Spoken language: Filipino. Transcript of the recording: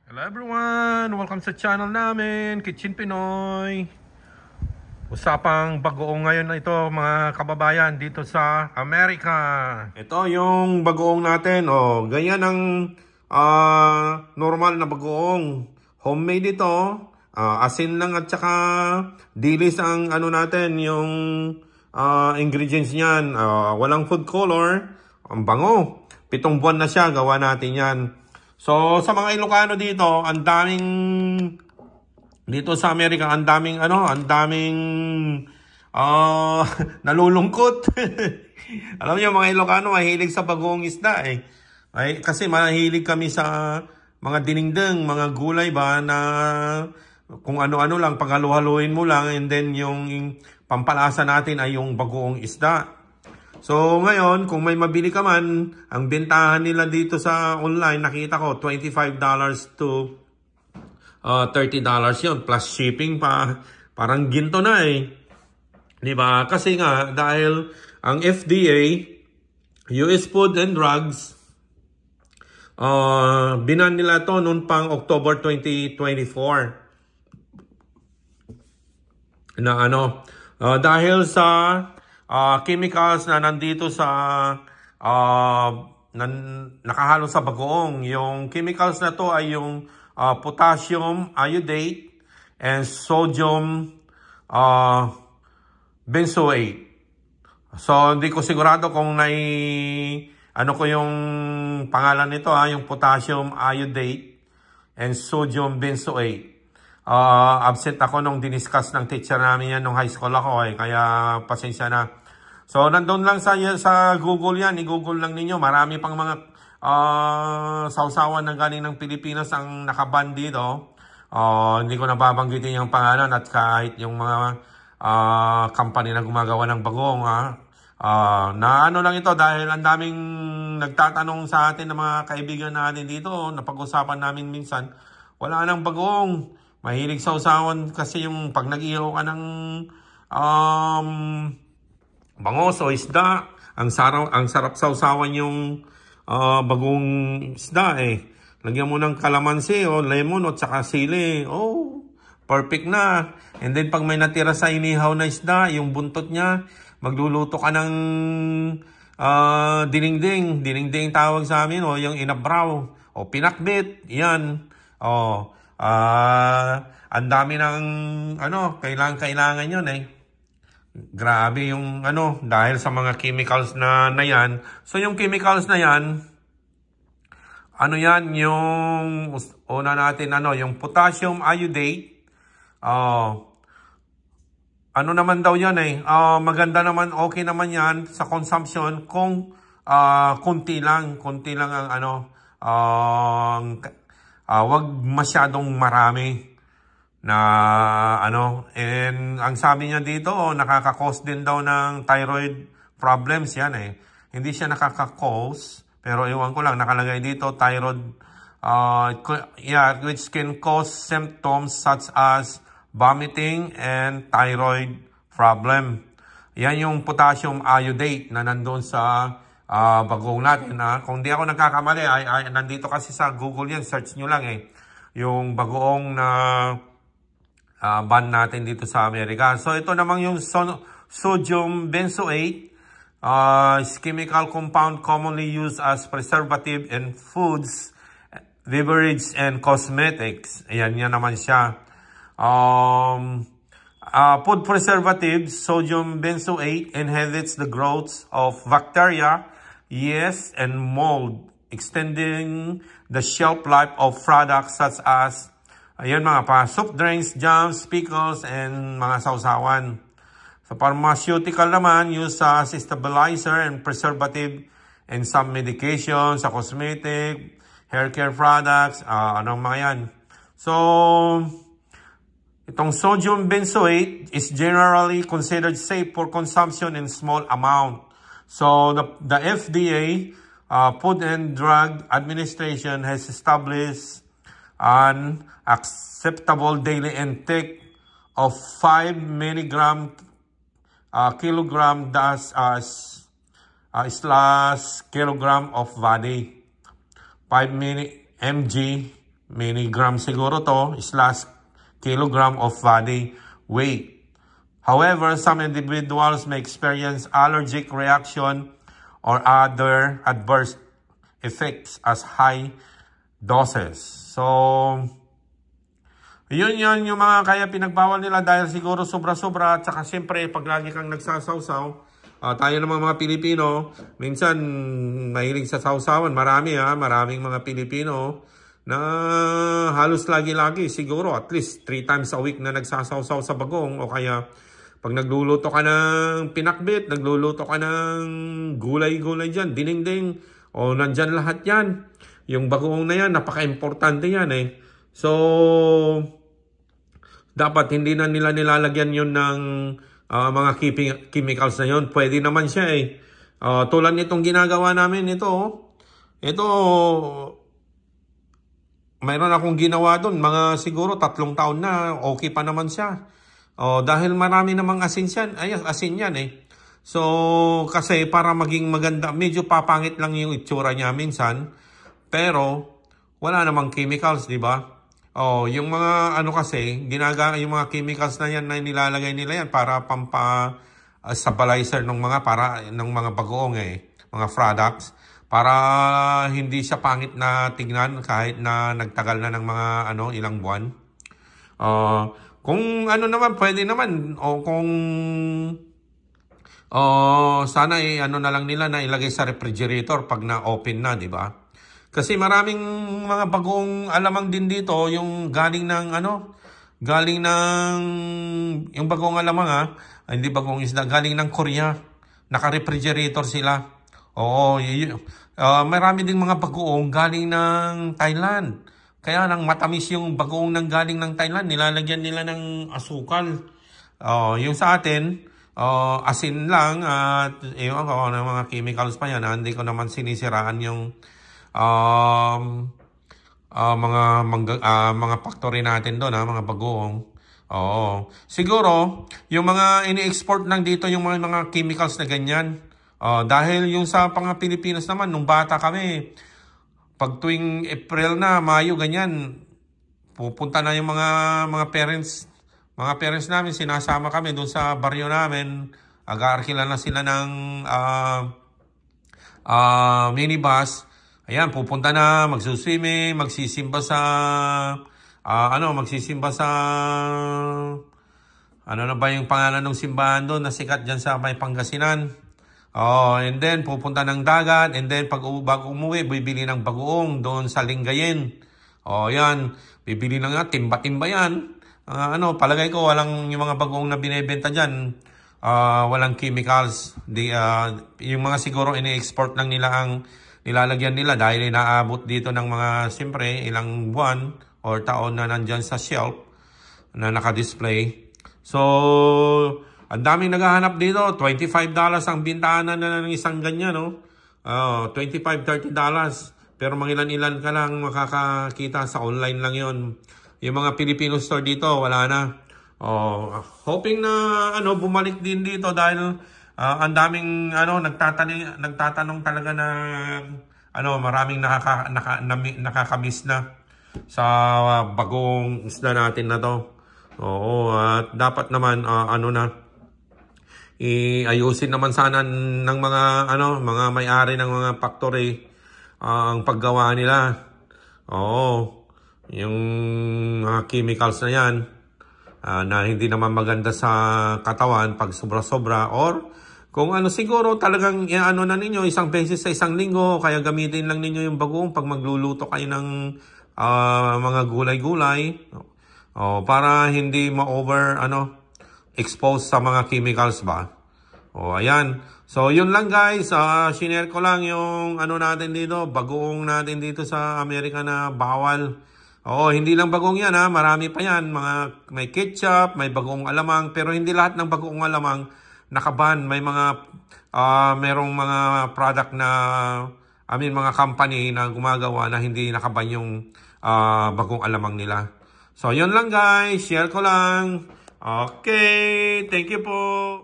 Hello everyone! Welcome sa channel namin, Kitchen Pinoy. Usapang bagoong ngayon na ito mga kababayan dito sa Amerika. Ito yung bagoong natin. Ganyan ang normal na bagoong. Homemade ito. Asin lang at saka dilis ang ano natin, yung ingredients niyan. Walang food color. Ang bango. 7 buwan na siya, gawa natin yan. So, sa mga Ilocano dito, ang daming, dito sa Amerika, ang daming, nalulungkot. Alam niyo, mga Ilocano, mahilig sa bagoong isda eh. Kasi mahilig kami sa mga dinengdeng, mga gulay ba, na kung ano-ano lang, paghalu-haluin mo lang, and then yung pampalasa natin ay yung bagoong isda. So, ngayon, kung may mabili ka man, ang bentahan nila dito sa online, nakita ko, $25 to $30 yun, plus shipping pa. Parang ginto na eh. Diba? Kasi nga, dahil ang FDA, US Food and Drugs, binan nila to noon pang October 2024. Na dahil sa chemicals na nandito sa nakahalo sa bagoong. Yung chemicals na to ay yung potassium iodate and sodium benzoate. So hindi ko sigurado kung ko yung pangalan nito, yung potassium iodate and sodium benzoate. Absent ako nung diniscuss ng teacher namin yan nung high school ako kaya pasensya na. So, nandun lang sa Google yan. I-Google lang ninyo. Marami pang mga sausawan na galing ng Pilipinas ang nakaban dito. Hindi ko nababanggitin yung pangalan at kahit yung mga company na gumagawa ng bagong. Na lang ito dahil ang daming nagtatanong sa atin ng mga kaibigan natin dito. Napag-usapan namin minsan. Wala nang bagong. Mahilig sausawan kasi yung pag nag-ihaw ka ng bangos o isda, ang sarap sausawan yung bagong isda eh. Lagyan mo ng kalamansi o lemon o tsaka sili. Perfect na. And then pag may natira sa inihaw na isda, yung buntot niya, magluluto ka ng dinengdeng. Dinengdeng tawag sa amin o yung inabraw o pinakbit. Yan. Ang dami ng kailangan yun eh. Grabe yung dahil sa mga chemicals na yan. So yung chemicals na yan, yan yung una natin yung potassium iodate. Naman daw yan eh. Maganda naman, okay naman yan sa consumption kung konti lang ang wag masyadong marami. And ang sabi niya dito, nakaka-cause din daw ng thyroid problems yan eh. Hindi siya nakaka-cause, pero iwan ko lang, nakalagay dito, thyroid, which can cause symptoms such as vomiting and thyroid problem. Yan yung potassium iodate na nandun sa bagong natin. Kung di ako nagkakamali, nandito kasi sa Google yan, search nyo lang eh. Yung bagoong na ban natin dito sa Amerika. So ito namang yung sodium benzoate, is chemical compound commonly used as preservative in foods, beverage, and cosmetics. Ayan, yan naman siya. Food preservatives, sodium benzoate inhibits the growth of bacteria, yeast, and mold, extending the shelf life of products such as soft drinks, jams, pickles, and mga sausawan. Sa pharmaceutical naman, use as stabilizer and preservative in some medication, sa cosmetic, hair care products, mga yan. So, itong sodium benzoate is generally considered safe for consumption in small amount. So, the FDA, Food and Drug Administration, has established an acceptable daily intake of 5 milligram kilogram slash kilogram of body. 5 mg milligram siguro to / kilogram of body weight. However, some individuals may experience allergic reaction or other adverse effects as high doses. So, yun yung mga kaya pinagbawal nila dahil siguro sobra-sobra at saka siyempre pag lagi kang nagsasawsaw, tayo namang mga Pilipino, minsan mahilig sa sawsawan, maraming mga Pilipino na halos lagi-lagi siguro at least 3 times a week na nagsasawsaw sa bagong o kaya pag nagluluto ka ng pinakbit, nagluluto ka ng gulay-gulay dyan, dinding-ding, o nandyan lahat yan. Yung bagoong na yan, napaka-importante yan eh. So, dapat hindi na nila nilalagyan yun ng mga chemicals na yun. Pwede naman siya eh. Tulad nitong ginagawa namin ito. Ito, mayroon akong ginawa doon. Mga siguro 3 taon na, okay pa naman siya. Dahil marami namang asin yan eh. So, kasi para maging maganda, medyo papangit lang yung itsura niya minsan. Pero, wala namang chemicals, di ba? Yung mga kasi, yung mga chemicals na yan na nilalagay nila yan para stabilizer ng mga bagoong mga products para hindi siya pangit na tignan kahit na nagtagal na ng mga ilang buwan. Kung naman pwede naman kung sana na lang nila na ilagay sa refrigerator pag na-open na, di ba? Kasi maraming mga bagong alamang din dito, yung galing ng yung bagong alamang hindi bagong isda, galing ng Korea. Naka-refrigerator sila. Marami ding mga bagoong galing ng Thailand. Kaya nang matamis yung bagoong nang galing ng Thailand, nilalagyan nila ng asukal. Yung sa atin, asin lang at mga chemicals pa yan. Hindi ko naman sinisiraan yung mga factory natin doon, mga bagoong. Siguro yung mga ini-export lang dito yung mga chemicals na ganyan. Dahil yung sa mga Pilipinas naman nung bata kami, pag tuwing April na, Mayo ganyan, pupunta na yung mga parents namin, sinasama kami doon sa baryo namin. Aga-arkila na sila ng minibus. Ayan, pupunta na, magsuswimming, magsisimba sa ano na ba yung pangalan ng simbahan doon na sikat dyan sa may Pangasinan. And then pupunta ng dagat, and then bago umuwi, bibili ng bagoong doon sa Lingayen. Yan, bibili na nga, timba-timba yan. Palagay ko walang yung mga bagoong na binebenta dyan, walang chemicals. Yung mga siguro ini-export lang nila ang nilalagyan nila dahil inaabot dito ng mga, siyempre, ilang buwan or taon na nandyan sa shelf na naka-display. So, ang daming naghahanap dito. $25 ang bintahan na ng isang ganyan, no? $25-30. Pero mangilan-ilan ka lang makakakita sa online lang yon. Yung mga Filipino store dito, wala na. Hoping na bumalik din dito dahil ang daming nagtatanong talaga na maraming nakakamiss na sa bagong isda natin na to. At dapat naman iayusin naman sana ng mga may-ari ng mga factory ang paggawa nila. Yung chemicals na yan na hindi naman maganda sa katawan pag sobra-sobra, or kung siguro talagang na ninyo isang beses sa isang linggo, kaya gamitin lang ninyo yung bagoong pag magluluto kayo ng mga gulay-gulay, para hindi ma-over expose sa mga chemicals ba. Ayan. So yun lang guys, shinare ko lang yung natin dito, bagoong natin dito sa Amerika na bawal. Hindi lang bagoong yan marami pa yan, may ketchup, may bagoong alamang, pero hindi lahat ng bagoong alamang nakaban. May merong mga product na mga company na gumagawa na hindi nakaban yung bagong alamang nila. So yun lang guys, share ko lang. Okay, thank you po.